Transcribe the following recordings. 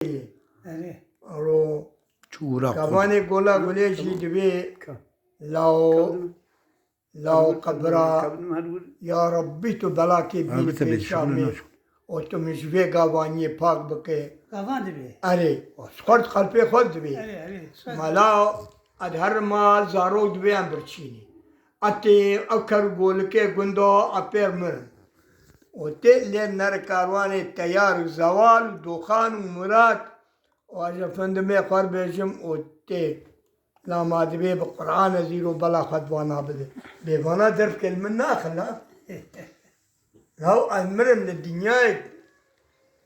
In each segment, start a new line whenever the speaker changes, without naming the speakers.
رو
چورا
كمان قولا قوليشي دبي لو قبرا يا ربي تو بلاكي بين
البته
في
بيت شغل
شامي
نشو.
و تو مش في قواني باك بكي
قوان دبي
أري سقرت قلبي خود دبي
أري
مالا أدهر ما زارو دبي أمبرشيني أتي أكر قولكي قندو أبير مرن وتقلي نر كاروان التيار زوال دخان ومراد واجا فندمي قرب جم وتي لا ما دبي بالقرآن زيرو بلا خدوانا بده بيبانا درف كلمة ناخلا لو أمر من الدنيا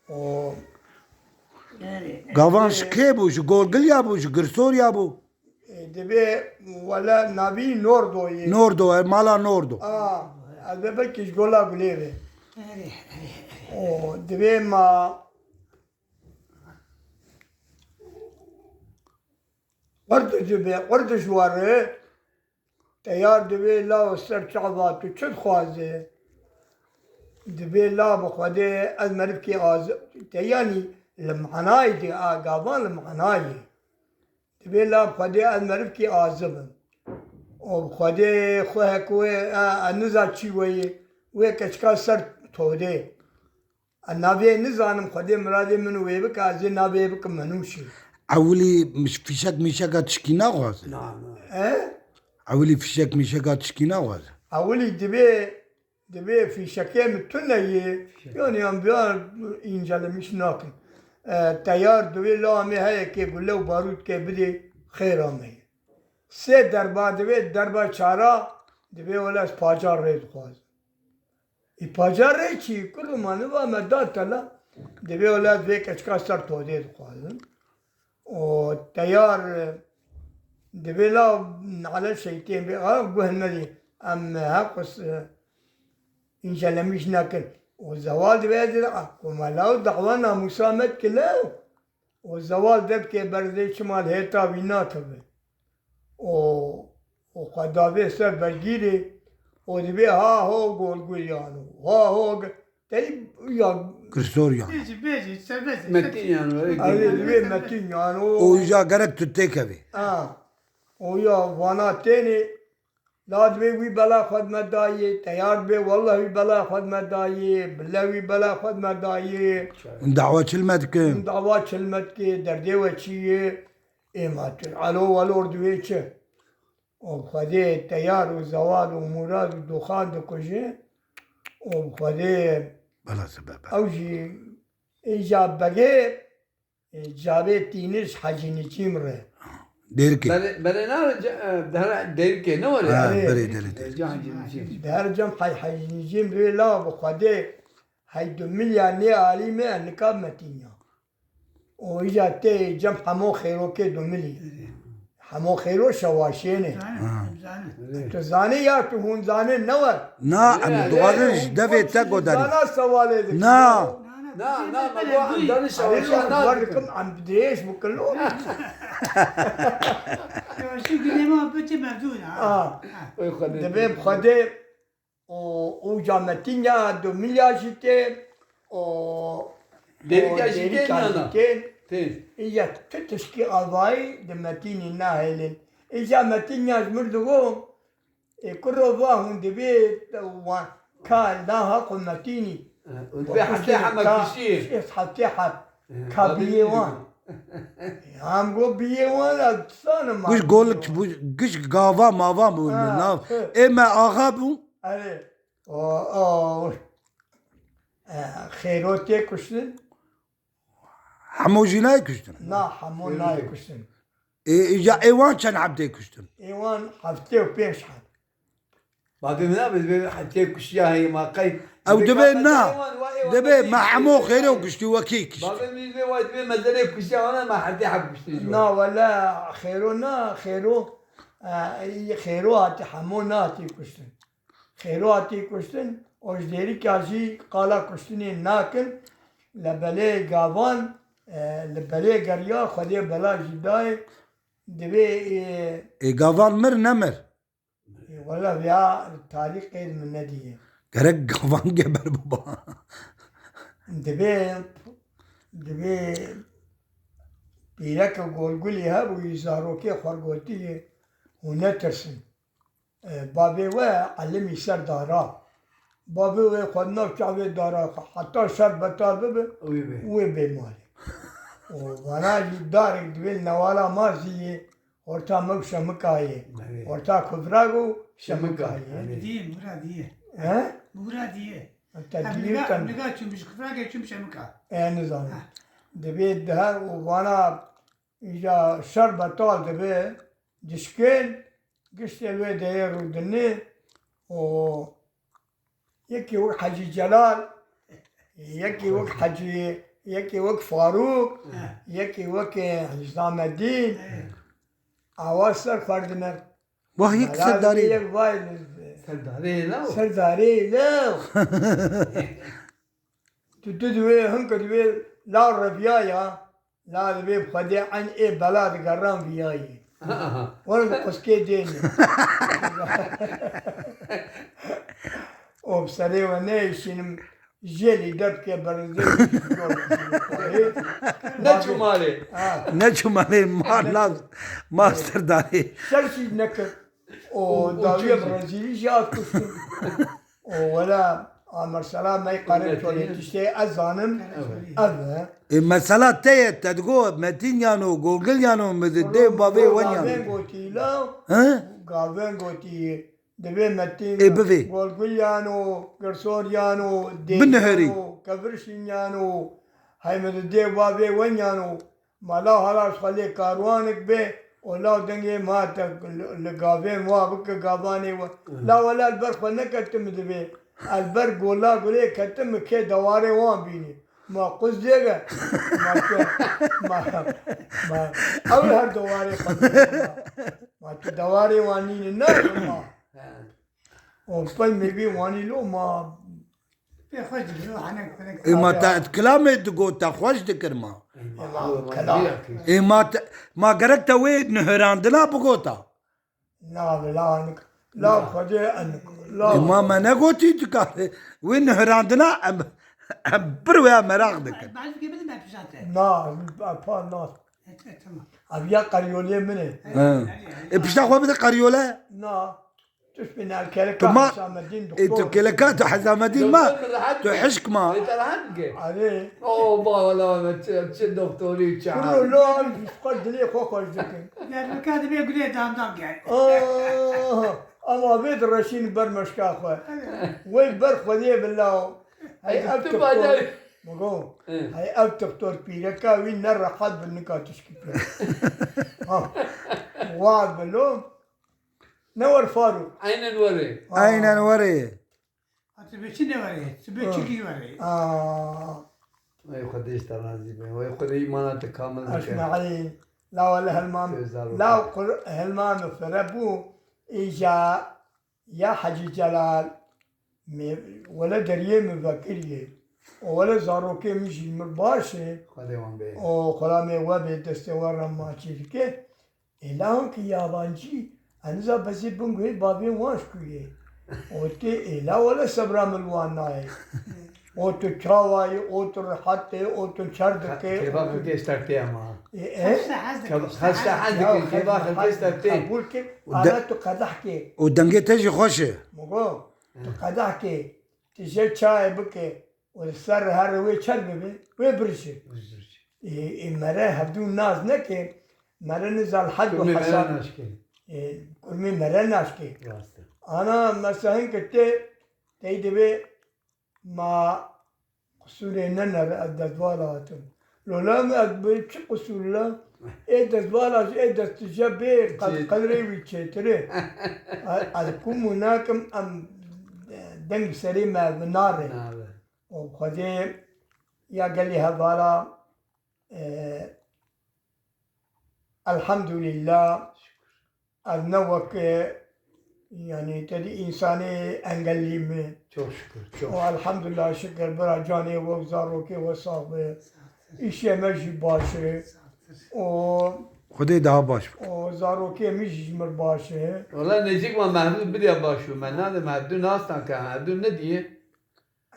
و
گاوان شکی بو شو گورگل یا بو شو گرسور یا بو
دبي ولا نبي نوردو
نوردو مالا نوردو
دبي كيش قولا قليبه
أري
و دبي ما قرد شواره تیار دبی لا و سر چعبا تو چد خوازه دبی لا بخوده از مرف کی آز تیانی لمعنای دی آگاوان لمعنای دبی لا بخوده از مرف کی آزبن و بخوده خواه کوه نزا چی وی وی کچکا سر توده ناوی نزانم خوده مراده منو وی بک ازی ناوی بک منوشی
اولی مش فیشک میشکا تشکی نغازه اولی فیشک میشکا تشکی نغازه
اولی دبی فی شکه متونه yani بیا incelemiş nakin. Teyar dövü lame heye ki gulle barut ke bide خیر آمه. سه دربا دبی دربا چارا دبی ولی پاجار رید خواست. ای پاجار رید چی؟ کلو منو با مداد تلا دبی ولی دوی کچکا سر تودید خواستن. و تیار دبی لا على شيئين بي قهنا لي أم هقص إنشالميش ناكل والزوال دبي وما لو دعوانا مسامت كلاو والزوال دبكي بردي شمال هيتا بيناتهم و وقدابي سر برجيري ودبي ها هو قول يانو ها هو تي يا
گرسور یا
بيجي سبت
متين يعني
هذه دبي متين يانو
اوجا گرک تو تکوی
ويا وانا تاني لا دبي وي بلا خدمة داية تيار بي والله وي بلا خدمة داية بالله وي بلا خدمة داية
دعوه چلمت کن
دعوات شلمت كي دردي وشية إما علو والور دويتش وخدي تيار وزوال ومراد ودخان دكوجي وخدي
بلا سبب
أوجي إيجاب بقى جابي تينش حجيني تيمره
دیر کی
بل نار ده دير كي نور
بری دیر
درجم حي نجيم لا بخدي هاي دمية ني عالمة نكاب متينيا وإجا تي جم حمو خيرو كي دمية حمو خيرو شواشيني تزاني يا تهون زاني نور
نا ام دوازش دفه تکو داری
زانا سوالي
نا
لا ما هو عندنا شواشان
وركم عم بديش بكله
شو قلنا ما بتي مبدون
دبي بخدي وجا متينيا دمية جيتي و
ديريكا جيتين أنا. تين
إجا تشكي أضاي دمتيني ناهلين إجا متينيا زمردقوم كرو ضاهم دبيت وكان لها قمتيني
وتبيع حتى حمك بشير
حتى حد كابيوان هم قو بيوان أتصانم
گوش گولک گوش گاوا ماوا بو ناف اما آغا بو
أري خيروتي كشتن
همو جینای کشتن
نا حمون ناي كشتن
ایجا ایوان چند عبده کشتن
إيوان حفتي وبيش حد
بعدين لا بس حتى كشيا هي ما قي
او دبي نا دبي ما حمو خيرو کشتی وکی کشتی
بعدين بيجي وايد بين مدري كشيا وانا ما حد يحب كشتي
نا ولا خيرو نا خيرو خيرو هاتي حمو ناتي كشتن خيرو هاتي كشتن وجديري كاشي قالا كشتني ناكن لبلي قابان لبلي قريا خدي بلا جداي دبي
گاوان مر نمر
ولا بيا تاريخ غير من نديه
گرک گاوان گبر بابا
دبي پیرک گلگلی ها بوی زاروکی خورگوتی و نترسن بابی و علمی سر دارا بابی و خود نو چاوی دارا حتی سر بطال ببه
وی به
و بیماری و وانا دارک دویل نوالا مازیه ورتا مو شمکایه ورتا کفراگو شمکایه
دیه مرادیه
ها؟
مرادیه
تدلیل کن
نگاه چون بیش کفراگه چون شمکا
نظام دبی ده و وانا اینجا شر بطال دبی دشکن گشت الوی ده رو دنه و یکی وقت حجی جلال یکی وقت حجی یکی وقت فاروق یکی وقت نظام الدین آواز سر فردنر
واه یک سرداری
یک وای
سرداری نه
سرداری لو تو دوی هم که دوی لا ربیایا لا دوی خودی عن ای بلاد گرام بیایی وانا قسكي ديني وبصري ونيشن جيلي دبكي برزيل
ne çumali
ne çumali ma serdari
سرشي نكر وداوية برازيلي جاءت كشتم ولا عمر سلام ما يقارن شوية تشتي أزانم أذا
mesela teye tedgo metin yano gogol yano medde babe wan
Gaven
yano
goti la
ha
Gaven goti deve metin
beve.
Golgulyano Gersoriano
Binheri.
Kavrishiniano Haymed de babe wanyano mala halas khale karwanek be ولا دنگي ما لقابين وابك قاباني لا ولا البرق فنكتم دبي البرق ولا قولي كتم كي دواري وان بيني ما قص ديگا ما اول هر دواري ما دواري واني الناس ما وفل مبي واني لو ما
به خوش دیگه هنگ کنگ
ما ta kelamet go ta xoş dikir ma ma gerek te wê nihirandina bigota
لا لا لا خدي انك لا
ma me ne gotî dikare wê nihirandina em bir wê merak dikin
بعد که بدیم بپیشاته
نا با ناس
tamam
ابيا قريولي مني
e pişta xwe bide qariyole
نا تشبه الكلكة
ما
حسام الدين
e tu keleka tu Hizamettin ma tu hişk ma
انت الحنقه
عليه
اوه با والله ما تشد دكتوري
كله
وتشعر
لا قد لي خوش ذكي
yani kağıdı bir gülüyor damdan gel
اما بيت الرشين برمشكا اخوي وين برخذي بالله هاي
اكتب
ابتك
هذا
مقو هاي ابتك دكتور بيركا وين نرى حد بالنكا تشكي ها وعد باللوم نور فاروق
عين الوري
aynen were
Atı beçi ne var ya? Sübe çiki var ya.
وي خديش ترازي وي خدي مناطق كامل
اسماعيل لا ولا هلمان
تزارو.
لا هلمان فربو اجا يا حجي جلال ولا دريه مذاكريه ولا زاروكي مشي مرباشي
خدي وان بي
او خلامي وبي دستور ما چيركي اعلان كي يابانجي انزا بسي بنگوي بابي واش كوي اوتي الا ولا صبرا ملواناي او تو چاواي او تو حتى او تو چردكي
كيف كيف ترتي ما
ايه
خاصة عندك كيف كيف ترتي
قبول كي انا تو قدحكي
o dengê te jî xweş e
مگو تو قدحكي تجي چاي بكي والسر هر وي چل ببي وي برشي اي مرة هبدون ناز نكي مرة نزال حد
كل
وحساب
ميلان اشكي
كل من مرة ناشكي
راسته
انا مثلا كنت تيدبي ما قصوري ننر الدزوالاتم لولا ما أقبل قصور لا إيه دزوالات إيه دستجابي قد قدري ويتشتري أكون هناكم أم دنگ سري ما بناري
نعم
وخذي يا قال لي هذا الحمد لله النوك يعني تدي إنساني أنقلي من
çok şükür çok
والحمد لله شكر برا جاني وزاروكي وصابي إشي مجي باشي
Xwedê daha baş
وزاروكي مجي جمر باشي
Valla Necik var Mehmet bir de başlıyor. Ben nerede Mehmet'in nasıl kanka? Mehmet'in ne diye?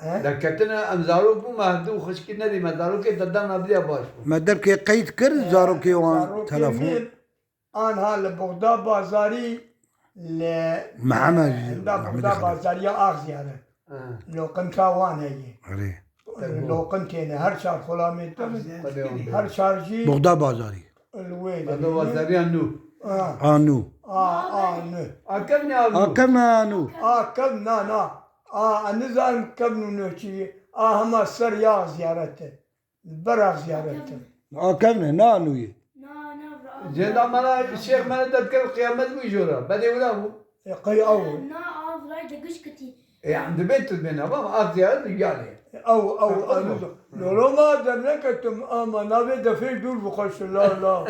دکتر امزارو کو مهدو خشکی ندی مزارو که دادن نبودی باش.
ما درك قيد كر زاروكي وان
زاروكي
تلفون
مين؟ آنها لبغداد بازاري ل
معنا
بغداد بازاري أغزيانة لو كنت وان هي
علي
لو كنت هنا هر شهر خلامي هر شهر جي
بغداد بازاري
الويل
هذا وزاري انو.
انو
نو
اكمل يا انو.
كم انو
كم نا النظام كم نوشي هما سر يا زيارته برا زيارته
كم نانو
جدا مانا الشيخ مانا تذكر قيامت بيجورا بدي ولا هو.
قي أول
إيه عند بيت بينا بابا أزياد رجالي.
أو لو ما درنكتم أما نبي دفع دور بخش لا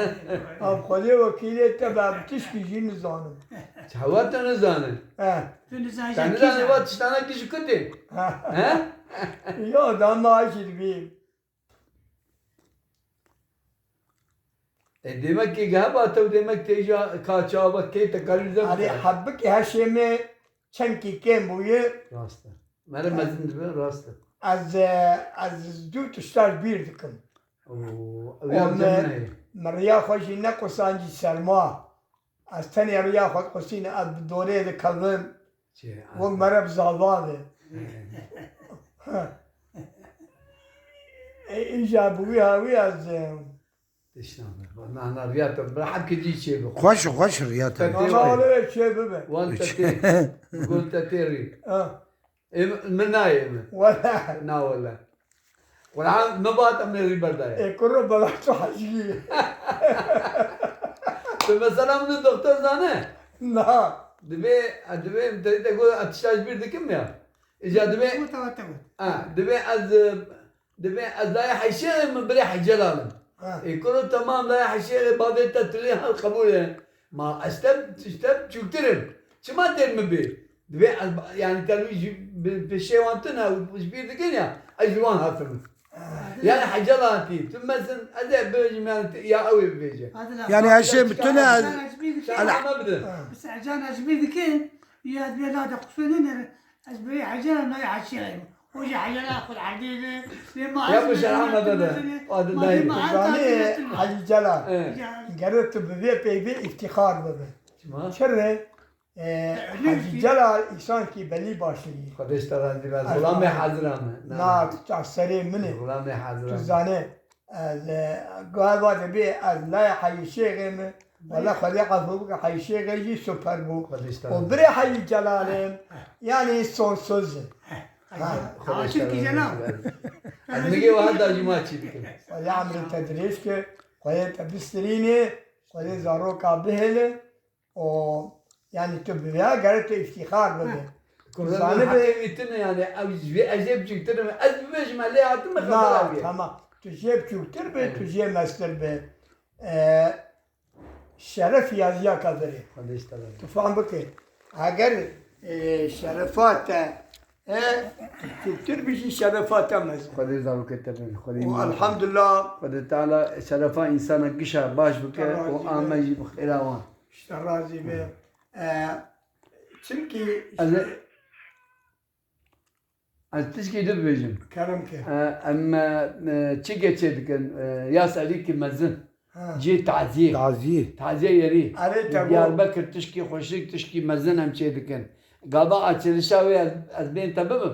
أم خلي وكيلة تبع بتشكي جي نظام
شهوات نزانة. تنزانة وقت تشتغل كيش كده. ها؟
يا ده ما أجد بيه
demek ki galiba demek teca kaçaba ke tekalüze
أري حبك هالشيء چنكي كم بويه
rastla. Mera mezin dibe rastla.
از دو تشتاش بيردكم
Oo, uyarcam
مريا خوشي نقو سانجي سلما از تاني ريا خوش قصينا از دوري ذا كلم
ne?
ومرب زالوانه إيجابويها وياز
Teşname. Nahna riyata bırak ki di şey bu.
خوش رياتا
ما ولا شيء ببه
Wan tati. Gul tatiri. من نايم.
ولا
نا ولا. والعام نبات من البرداية.
كله بلاش حاجي
مثلا من الدكتور زانه.
لا
دبي انت تقول اتشاج بيردك كم يا؟ اجا دبي دبي از لا حيشيل من بريح جلال. يكونوا تمام لا حيشيل بعد التطليع القبول ما استب شكترم. شو ما ترمي بي؟ دبي يعني تلويج بالشيء وانتنا وش بيردك يا؟ اجوان هاتم. يعني حجلاتي ثم مثلا ادع بيجي يا قوي بيجي.
يعني هالشيء بتنا
انا ما بدي.
بس عجان أجبيد كين يا بلاد قصدين أجبي عجان ما يعشيهم وجي عجان أخذ عديدة لما
يا مش العام هذا هذا دايم.
زاني حاجي جلال قررت ببي افتخار ببه
ما
شره حاجي جلال إنسان كي بلي باشري
خدش ترى دي بس غلام حاضرامه.
نا تعسري منه
غلام حاضرامه.
زاني قال بعد بي لا حي شيء ولا خليقة فوق حي شيء يجي سوبر بو
خدش ترى.
وبري حي جلال يعني صوت صوز
عاشر كي جناب
نجي واحد جماعة شيء.
ولا عمل تدريس كه ولا تبستريني ولا زاروكا بهله و يعني تبغى قررت افتخار بده
كنا حكيتنا يعني أجيب شكتنا أجيبش ما ليه عتمة
لا
خبرة.
تمام تجيب شكتر به تجيب مستر به شرف يازيا كذري
خدش ترى.
تفهم بكي اگر شرفات شكتر بيجي شرفات مز
خدش دارو كترين خدش.
والحمد لله
خدش تعالى شرفا إنسان قشة باش بك وآمن يجيب خيراوان.
اشترازي به çünkü
Az tişki de bejim.
kerem ki
Ama çi geçedik yas Ali ki mezin. Ci taziye. Taziye yeri.
Arı tabu.
Diyarbakır tişki hoşlik tişki mezin hem çedikin. Galiba açılışa ve az ben tabibim.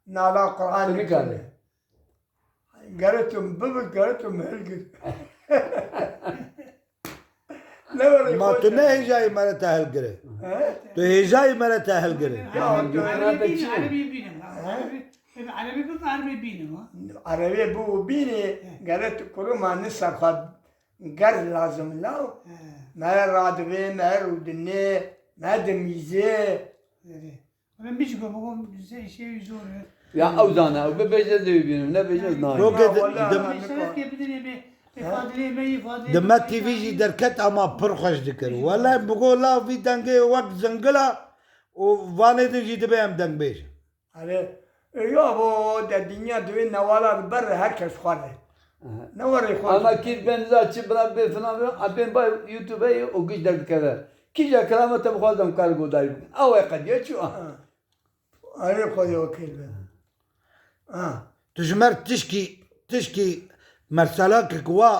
nala Kur'an
Tabii ki.
قرأتم ببك قرأتم هلقت لا ولا
ما تو نه هجای مرا تحل گره تو هجای مرا تحل گره
عربي بينهم عربي بقى عربي بينهم
عربي بو بيني قرأت كل ما نسخ قر لازم لا ما رادوي ما رودني ما دميزه
أنا مش بقول زي شيء يزور
Ya avzana ve bejez de benim ne bejez naim.
روك
سبب كيف بدني بفاضلي ما يفاضلي
دما تي في جي دركت اما پر خوش دکر ولا بقول لا في دنگه وقت زنگلا و وانه دي جي دبي ام دنگ بيش
على يا بو ده الدنيا دوين نوالا بر herkes خاره نور يخوان
Ama kit ben zaten bırak bir falan ben bay YouTube'a o güç dert kadar. Kija kerametem khazam kar godayım. Ava kad ya şu.
على خذ وكيل به
تجمر تشكي مرسلاك كوا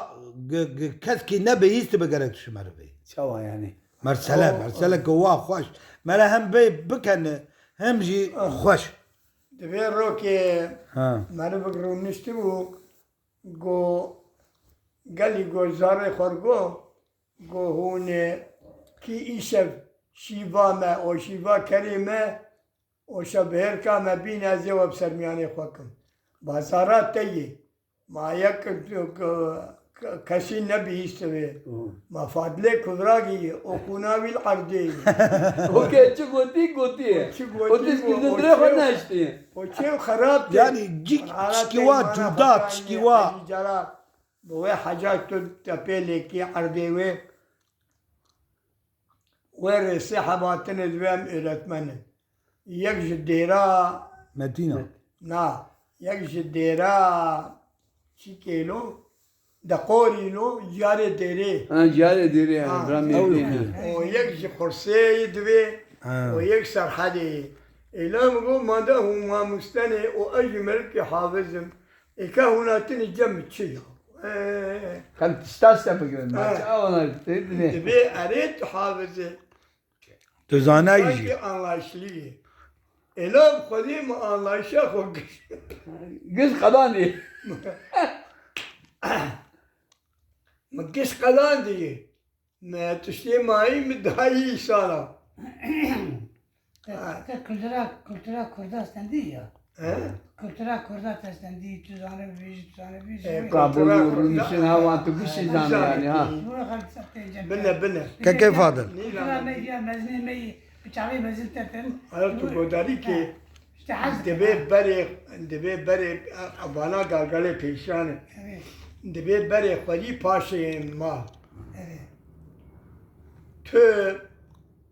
كسكي نبي يستبقى تجمر بي
شوا يعني
مرسلا كوا خوش ملا هم بي بكن هم جي خوش
دبي روكي
ها
ما نبغى نشتبو جو قال لي جو زاري خرجو جو هون كي إيشف شيفا ما أو شيفا كريمة أو شبهر كما بين هذي وبسرمياني خوكم بازارات تيجي ما يك كشي نبي يستوي ما فادلي كذراجي أو كناوي العردي
اوكي شو قلتي اسكندريه خدنا اشتي
وشيء خراب
يعني جيك تشكيوا جودات تشكيوا
بوي حاجات تبيلي كي عرديوي وير سحباتن دوام إلتمن يكج الديرا
مدينة
نا يكج الديرا شي كيلو دقوري لو جاري ديري
انا جاري ديري برامي
ويكج خرسي دوي ويكسر حدي إلا مقول ما ده هو مستني وأجمل كي حافظم إكا هنا تني جنب تشيخ
كانت تستاستا بقول ما انا تدري
دبي أريد حافظه
تزانا
sanki
يجي
anlayışlı. Elam kadim anlayışa koymuş.
قز قضاني
Ma kis kalan diye. Ma tuşte mai mi daha iyi sana.
Kültüra Kurdistan değil ya.
He?
Kültüra Kurdistan değil. Tuzanı bir.
قابل ورمشن هوا تقشي زاني يعني ها
Bine bine.
كيف فاضل
Kültüra meya mezni meyi. Bıçağı mezin terten.
Hayatı godari ki
İşte haz.
debe beri bana galgale peşanı.
Evet.
Debe beri khali paşayım ma.
Evet.
Tü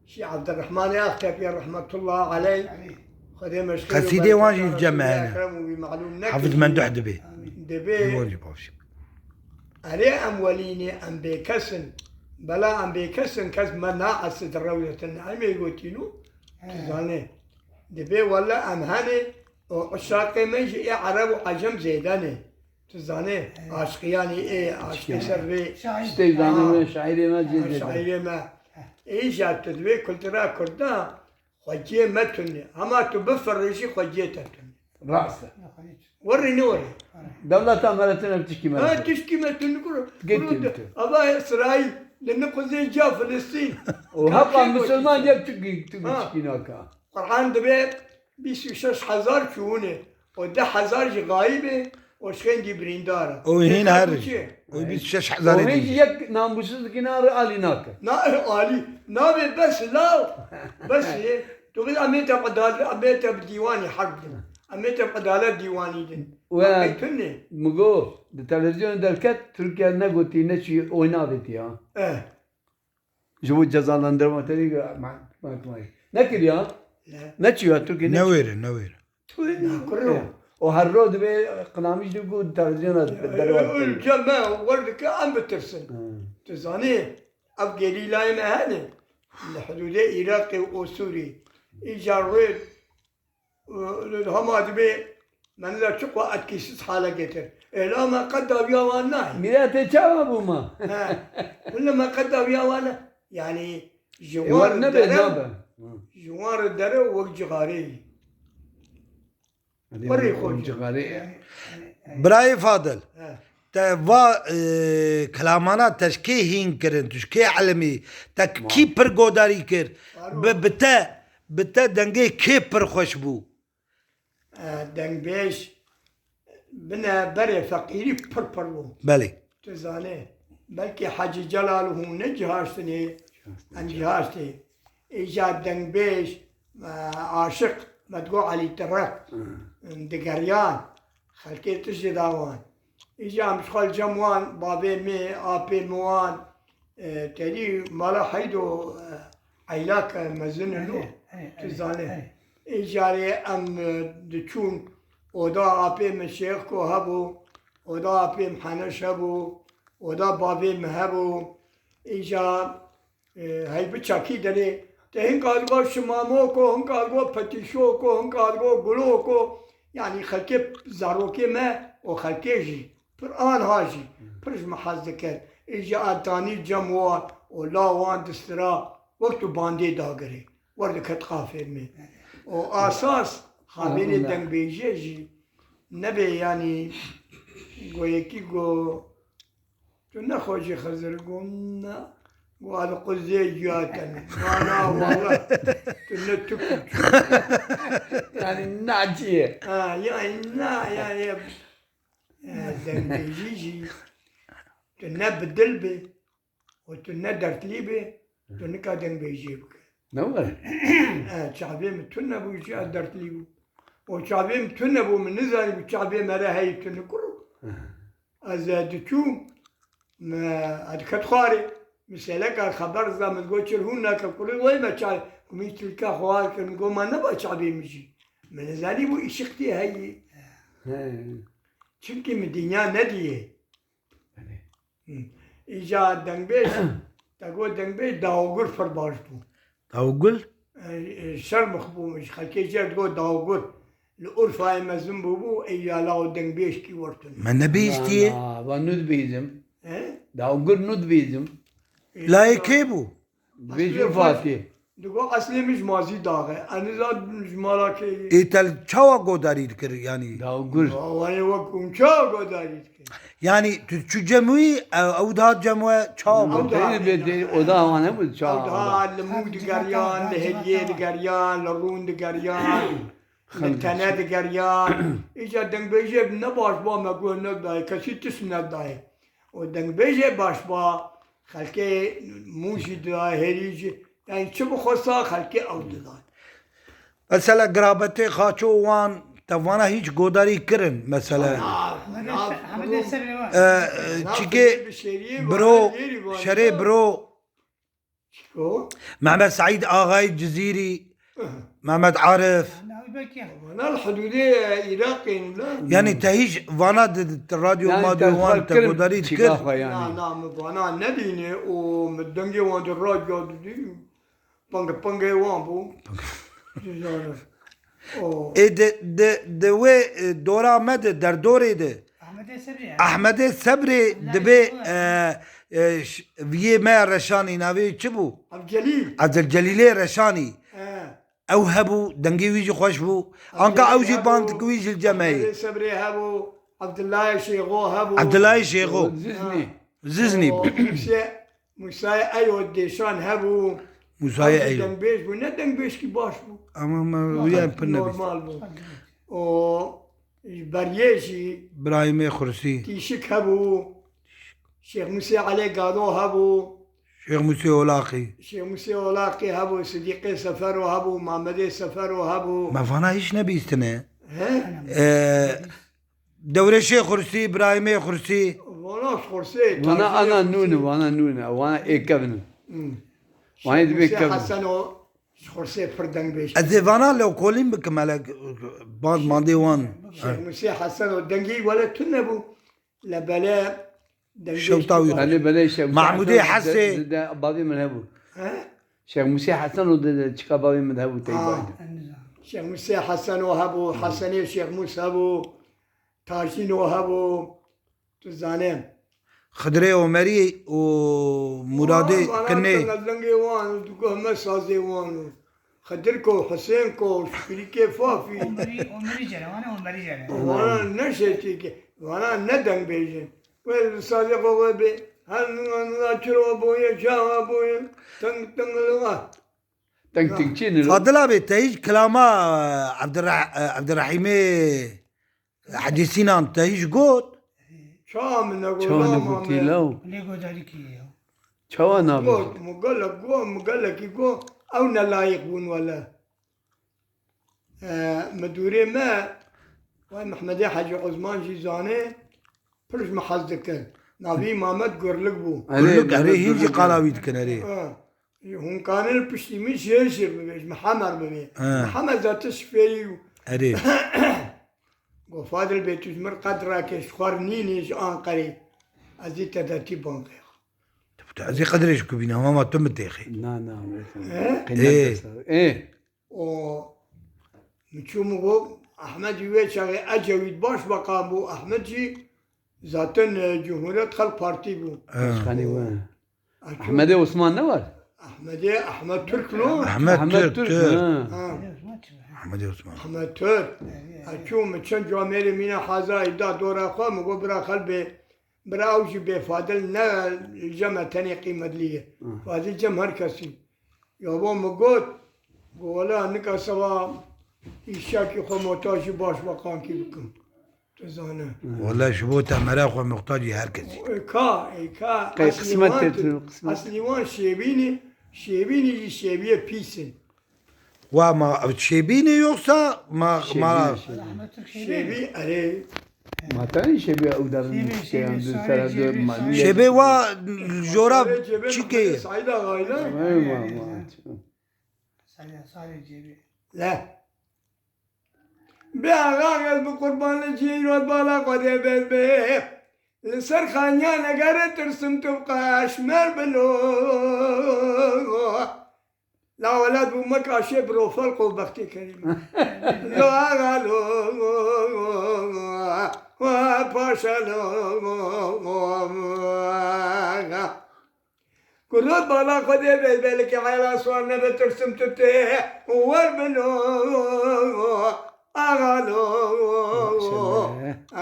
Şi Abdurrahman Aktepe rahmetullah aleyh.
Evet.
خدي مشكلة
قصيدة واجي الجمع هنا. حافظ مندوح دبي
دبي
نوري بوشي
علي أم وليني أم بكسن بلا أم بكسن كس ما ناقص الروية النعيمة يقولينو زاني دبي ولا أم هاني وشاقي ميجي عرب وعجم زيداني تزاني عاشقياني إيه عاشقي سربي
Şahit.
اشتي زاني شاعري ما جيد
شعيري ما إيه جاب تدبي كنت را كردان خجيه متني أما تبفرشي خجيه تتني
راسه
وريني وري
دولة عملتنا بتشكي
ها
مالك
تشكي متني
قلت
كل
انت.
أبا إسرائيل لأن قضية جا فلسطين
وهبقى مسلمان جاب تشكي
ها.
تشكي ناكا
قرآن دبي 26,000 شونه و10,000 غايبة وشخين دي بريندارة
وهنا هرج وبيس شش حزار
وهيجي
يجي
يك ناموسز كنار علي ناكا
نا علي نابي بس لا بس هي تقول أميت عدالة أميت بديواني حرب أميت عدالة ديواني دين
وين؟
تني
مگو ده تلفزيون دركت تركيا نگوتي نشي oynadeti ya. جو cezalandırma dedi mahkemeye. Ne ki ya? Ne çiyor Türkiye?
نوير
كله
O her roz be kınamış diyor bu televizyona dervat.
الجماعة وردك عم بترسل تزاني أفقالي لا يمهاني الحدود العراقي وسوري إيجارين هم دبي من لا شقوة أتكيس حالة جتر إلا ما قد أبيا وانا
Millet çava bu ma.
ولا ما قد أبيا وانا يعني جوار
Var ne be ne
الدرو
be?
جوار الدرو وجغاري وري خوش.
براي فاضل توا كلامانا تشكي هين كرن تشكي علمي تك كي برغوداري كر بتا دنگي كي پر خوشبو
دنگ بيش بنا بري فقيري بربرو
بلي
تزاني بلكي حاج جلال هو نجهاشتني انجهاشتي ايجاد دنگ بيش عاشق مدقو علي ترك دقريان خلكي تجي داوان اجا مشغل جموان بابي مي ابي موان تالي مالا حيدو عيلاك مزن له تزاني اجاري ام دچون oda apê min şêx ko hebû, oda apê min heneş hebû, oda bavê min hebû, îja hey biçakî derê, te hin qadgo şimamo ko, hin qadgo petîşo ko, hin qadgo gulo ko, يعني خلكي زاروكي ما وخلكي جي قرآن هاجي برج محز ذكر إجا أتاني جموار ولا وان دسترا وقت باندي داغري ورد كتقافر مي وأساس خابيني دنگ بيجي جي نبي يعني goyeki go tu ne hoca hazır gonna bu adı kuziye yatan ana valla tu ne tükür
يعني نعجيه
ha ya inna ya dembeyci tu ne bedel be o tu ne dertli be tu ne kadın beyci
نور
شعبي تنا بو شي درتلي بو وشعبي تنا بو من نزل شعبي مرا هي تنا كله ازادتو ما ادكتخاري مثلك خبر زمن قوتشر هناك كل وين ما شاي كميت لك خوال كن قو ما نبا شعبي مشي من زالي بو اشقتي هي çünkü mi dünya ne diye ica dengbeş tago dengbeş dağgur farbaş bu
أقول
شرمخ بو مش خلكي جاب تقول داوغور الأرف هاي مزن بو إيا لاو دنگ بيش كي ورتن
ما نبيش تيه
ونود بيزم
ها
دا وقر نود بيزم
لا يكيبو
بيجو فاتي
دقو أصلي مش مازي داغة أنا زاد مش مالاكي
إيتال شوا قداري ذكر يعني
دا وقر
وانا وقوم شا قداري
يعني تشو جموي أو ده جموي شوا
أو ده.
بيجي بيجي ودا وانا بقول
أو
شا
ده المو دقريان لهدية دقريان لرون دقريان لتنا دقريان إيجا دنگ بيجي نباش با مقول نبداي كسي تسم نبداي ودنگ بيجي باش با خلكي موشي داي هريجي يعني شبه خصا خلكي أو داي
مثلا قرابتي خاچو وان توانا هيج قداري كرن مثلا
حمد السبري
چيكي برو شري برو
شكو
محمد سعيد آغاي الجزيري محمد عارف
أنا الحدودية عراقي لا
يعني تهيج وانا الراديو
يعني
ما دي وان
تفكر
تقدري
شقاقة
تكر
لا
يعني
لا مبانا نديني ومدنجي وان الراجع دي بانجي وان بو
إيه ده وي دورا مد در دوري ده
حمد السبري
احمد السبري دبي ويه ما رشاني ناوي چبو
عبد الجليل
عبد الجليل رشاني او هبو دنگي ويجي خوش بو انكا اوجي باند كويج الجمعي
صبري هبو عبد الله شيخو هبو
عبد الله شيخو
زيزني
ززني
موسى ايوه ديشان هبو
موسى ايوه
دنبيش بو ندنگ بيش كي باش بو
اما ويا بنبي
نورمال بو و بريشي
ابراهيم خرسي
تيشك هبو شيخ موسى علي قادو هبو
شيخ موسى ولاقي
شيخ موسى ولاقي هبو صديقي سفرو هبو محمد سفرو هبو
ما فانا ايش نبي استنى
ها
دورة شيخ خرسي ابراهيم خرسي
وانا خرسي
وانا نونو وانا ايه كابن وانا دبي
موسى
كابن
حسن خرسي فردنگ بيش
الزفانا لو كولين بكمالك باند ماندي وان
شيخ موسى حسن ودنگي ولا تنبو لبلا
شوطاوي
خلي بلاش
محمودي حسي.
بابي من هبو
ها
شيخ موسى حسن وده تشكا بابي من هبو تيجي
شيخ موسى حسن وهبو حسني شيخ موسى هبو تاشين وهبو تزانم
خضري ومري ومرادي كني
لنگي وان دكو هم سازي وان خدركو حسينكو شكريكي فافي
عمري جرى وانا عمري جرى
وانا نشيتي وانا ندنگ بيجن وين سازي بابا بي هل ناتشرو بويا جاوا بويا تنگ لوا
تنك تشين
فاضل ابي تهيج كلاما عبد الرحيم حجي سينان تهيج قوت
شام نقول
شو انا قلت له
ليقو ذلك
شو انا
قوت مقلق يقول او نلايق بون ولا مدوري ما ومحمد حاج عثمان جيزاني برش محزكن نبي محمد قرلق بو
قلك عليه هيجي قلاويد كان عليه
هم كان البشتي مش يشير ببيش محمر ببيش محمد ذات الشفيري
عليه
وفادر البيت مر قدرك شخرنينيش انقري ازيت ذاتي بانقي
زي قدرش كوبينا ماما تم تيخي
لا
ايه
ايه
و مشومو احمد يويشاغي اجويد باش بقى بو احمد جي zaten Cumhuriyet Halk Parti bu.
Başkanı var. Ahmet Osman ne var?
Ahmet Türk lo.
Ahmet Türk.
Ha.
Ahmet Osman.
Ahmet Türk. Açum çen cameri mine haza idda dora kha mu bra kalbe bra avji be fadil ne cema tani kıymetliye. Fadil cem herkesi. Ya bu mu god gola nika sava işaki kho motaji başbakan ki bikim. Tezane.
والله شبوته مراخ ومحتاج هركز
Ka
Kısmet
Aslivan şebini şebiye pisin.
وما شيبيني يوكسا ما
Ahmet Türk şeyi
Şebi are
Matan şebi udarın şey andı sarada mali.
شبي وا جوراب شيكي
Sayda gayla.
sadece bir.
La. Be ağa bu kurbanlı ciğer bala kode be. Sır khanya negare tırsım tubqa şmer belo. La ولد bu makaşe profil ko bakti kerim. Lo ağa lo. Wa paşa lo. Kurut bala kode be belki hala sonra be tırsım tütte. Var belo. Ağalo,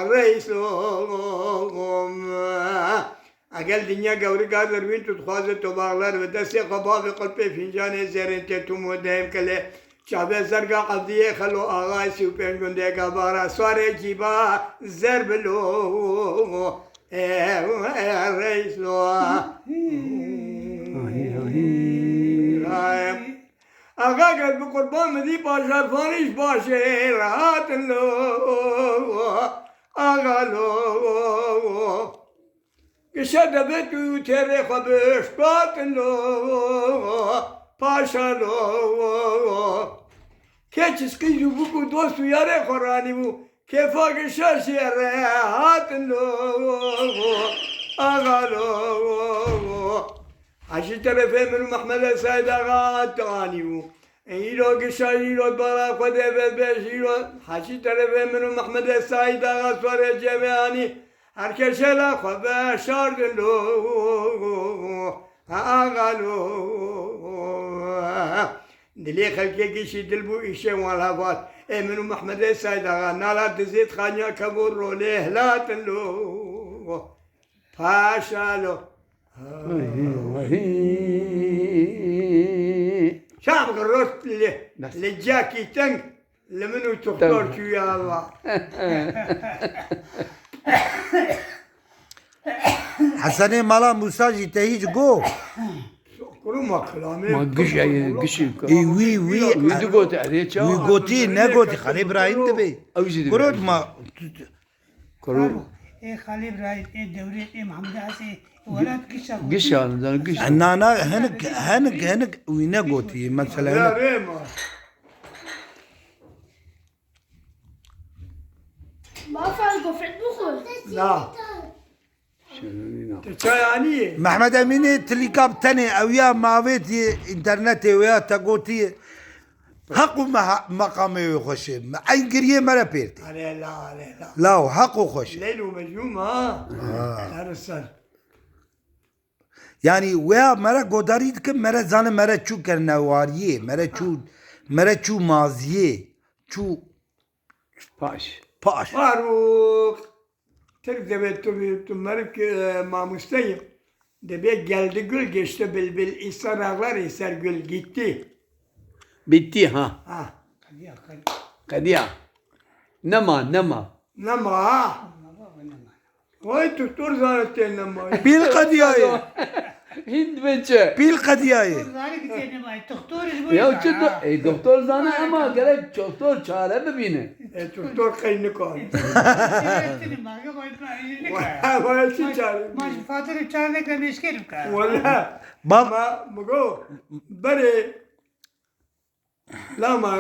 reislo, agel dünya gavri kadar bin tutkhazı tobağlar ve desti kababı kalpe fincanı zerinte tumu dem kale çabe zerga qadiye khalo ağa süpen günde kabara sware ciba zerbelo reislo Ağa gel bu kurban medi başlar faniş başı rahatın lo ağa lo Gişede betu tere khabış batın lo paşa lo Keçiz kıyı bu dostu yare korani bu kefa gişer şere hatın lo ağa lo Aşı tarafe minu Mehmet Said Ağa taniu. İro gişayiro bala kode beşiro. Aşı tarafe minu Mehmet Said Ağa sonra cemani. Herkese la khabe şardın lo. Ağa lo. Dili halke kişi dil bu işe valavat. Minu Mehmet Said Ağa nala dizit khanya kabur role hlatın lo. Paşa lo. شعب قررت للجاكي تنك لمنو تختار شو يا الله
حسني مالا موسى تهيج جو
كلهم ما كلامي
ما قش قش
اي وي
ويدو قوت عليه
وي قوتي نقوتي خلي ابراهيم تبي
اوجد
قرود ما
كرو
خالي ابراهيم دوري محمد عسي ولد
قش يعني قش
انا هنك وي نقوتي
لا
مثلا
ريما
ما فرقوا في الدخول
لا تشاياني
محمد اميني تليكاب تاني او يا ماويتي انترنتي ويا تقوتي حقو مقامي وخشي اي قريه مرة بيرتي
عليه لا عليه لا
لا حقو خشي
ليل ومجنون ها هرسل
يعني ويا مرة قداريت كم مرة زان مرة شو كرنواريه مرة شو مازيه شو
باش
باش
Faruk Türk devleti tümlerik ma müstehim debe geldi gül geçti bilbil İsrarlar eser gül gitti
bitti ha
ha
قديا نما
nama vay doktor zannetten nama
بالقضية
هند بنتشا
بالقضية
ذلك تاني ما دكتور
يا وجد اي دكتور زانا اما gerek doktor çare bebine
doktor kayınlıkon
ما
vay çare
ما فاطر çağırmak da meşkelim ka.
valla
باب
ma mugo bari lama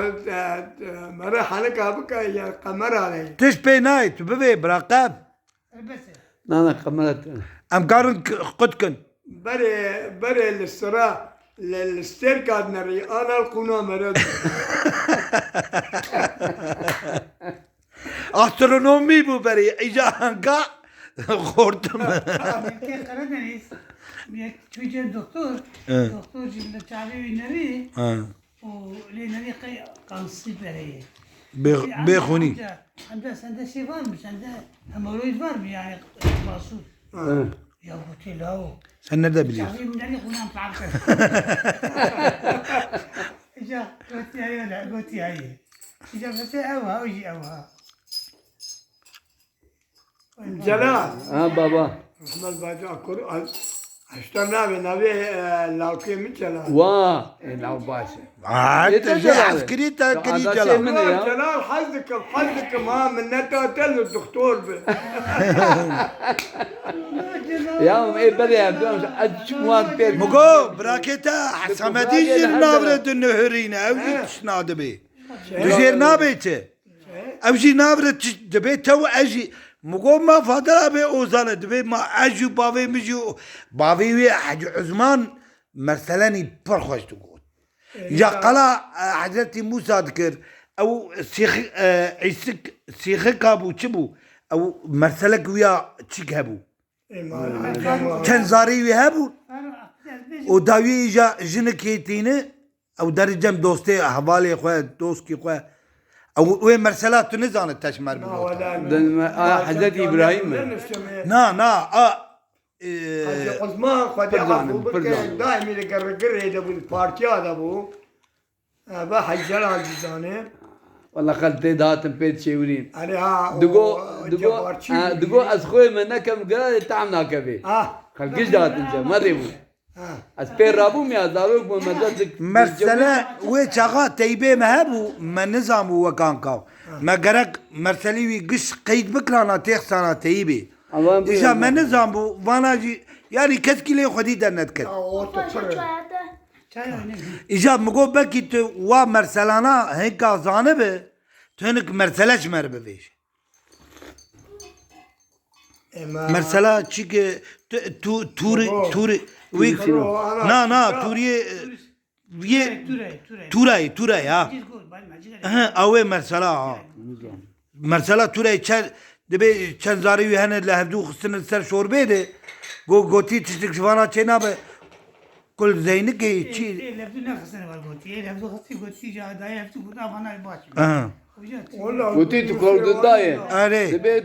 mara halka baka ya kamar alay
تش بينايت ببي براقب
بس
نانا قمرت
ام قارن قدكن
بره الاستراء للستير كادنري انا القناة مرد
Astronomi bu beri. İca hanka korktum.
Ülke Karadeniz. Bir çocuğun doktor. Doktor şimdi çağırıyor inleri. O inleri kansı beri.
Beyhuni.
Amca sende şey var mı? Sende hemoroid var mı yani? Basur. Ya bu tela o.
Sen nerede biliyorsun?
Çağırıyor inleri kulağım tarafı. İca götü ayı öyle götü ayı. İca götü eva uji eva.
Celal.
Ha baba.
Ahmet Bacı Akuru. Açtan abi nabi lavkiye mi Celal?
Vah. Lav başı.
Hatta
Celal.
askeri takiri
Ada
Celal.
şey mi ne ya?
Celal حظكم ها من نتا تل الدكتور
Ya beri yapıyorum. Aç muhat per.
Mugo braketa Hasamedi jir navre nehirine evji tişnadı be. Dijir nabeti. Evji navre debe tev eji. Mugo ma fadra be ozanı debe ma eji bavi miji bavi ve Hacı Uzman merseleni per hoş tugut. Ya qala Hazreti Musa dikir او سيخ كابو تشبو او مرسلك ويا تشيك هبو كان زاري ويهبو وداوي اجا جنكيتينه او درجم دوستي حوالي خويا دوستي خويا او وين مرسلات نزان التشمر
Hazreti İbrahim mi?
نا نا
عثمان خد عفو دائما يقرقر هذا بالبارتي هذا ابو بحج جلال جزانه
Valla kalite dağıtım pet çevireyim.
يعني ها
Dugo az خوي من نكم قال تعم ناكبي. خلقش dağıtınca مري bu. Az per rabu mi azaruk bu mezatlık.
مرسلة وشغا تيبي مهبو ما نظام وكانكا ما قرق مرسلي قش قيد بكرانا تيخسانا تيبي إجا ما نظام وانا جي يعني كتكيلي خدي دنت كت
Çay oynayın.
إجا مقو بكي تو وا مرسلانا هيكا زانبه تهنك مرسلش مربفيش مرسلا چيك توري ويك نا توري توراي ها اوه مرسلا مرسلا توراي چن دبي چن زاري هن لهدو خصن سر شوربه ده گوتي تشتك شوانا چنا به كل زينك چي
Leftu ne kısını var gotiye. Leftu kısı gotiye cahada. Leftu kuda bana baş.
Kutu tukordun dayı.
اري
Debe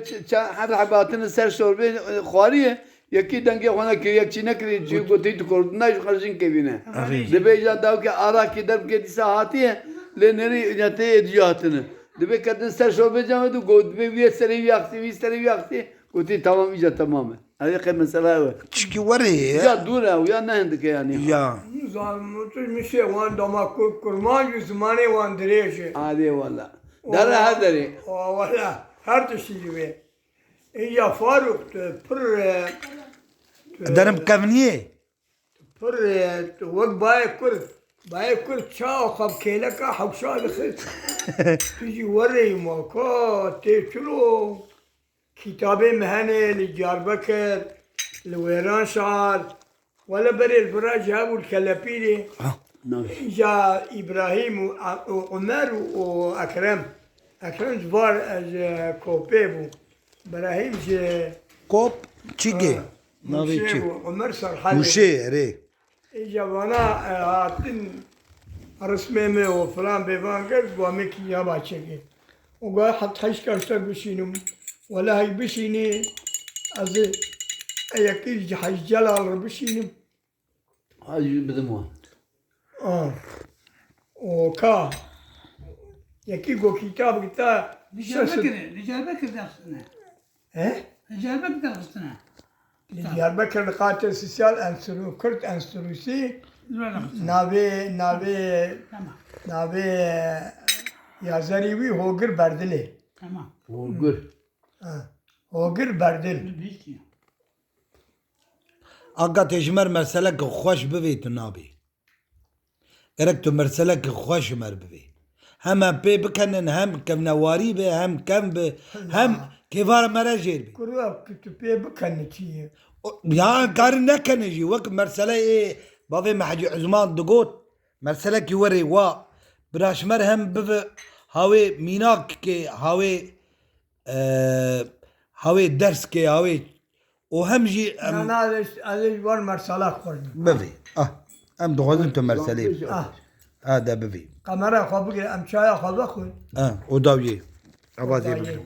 her habatını ser sorbe khariye. Yeki denge ona ki yekçi ne kiri çi kutu tukordun da karşın kevine. Debe ya dav ki ara ki derb ke disa hatiye le neri yate ediyatını. Debe kadın ser sorbe camadı god debe bir seri yaktı. Kutu tamam iyice tamam. Hadi kı mesela var.
تشكي وري
Ya dur ya uyan ne hendik yani.
يا
زالموتش مشي وان دوما كرمان زماني وان دريش
Hadi valla. Dara hadari.
ولا هر تشي وي يا فاروق پر
درم كفنيه
پر وق باي كر تشاو خب كيلكا حبشا دخل تجي وري موكو تيشلو كتابي مهني لجار بكر لويران شعر ولا بري البراج جابوا الكلابيلي جاء ابراهيم وعمر واكرم زبار كوبيبو ابراهيم جي
كوب تشيكي نافي تشي
عمر سرحان
وشي ري
اجا وانا هاتن رسمي وفلان بيبان قلت وامك يا باتشكي وقال حط حش كاشتر بشينم ولا هي بشيني ازي ايكيج حش جلال بشينم
Hacı bizim o.
وكا يكيجو كتاب كتاب
Rical Bekir dersine.
ايه
Rical Bekir dersine.
دياربكر القاتل السوسيال انسرو كرت انسروسي
Tamam.
نابي يا زريوي هوغر بردلي
Tamam.
Olgur.
هوغر بردل
Büyük ya.
اگا تجمر مرسلك خوش ببي تنابي ارك تو مرسلك خوش مر ببي هم بي بكنن هم كم نواري به هم كم به هم كيفار مراجير بي
كروه كتبه بكنتي
يا كار نكنجي وك مرسله ايه بابي محجي عزمان دقوت مرسلك يوري وا براشمر هم بف هاوي ميناك كي هاوي درس كي هاوي وهم جي
انا هذا ور مرسلات خورد
بفي ام دخلتم تمرسلين هذا بفي
قمره خو بگیر ام چای خو بخور
وداوية عبادي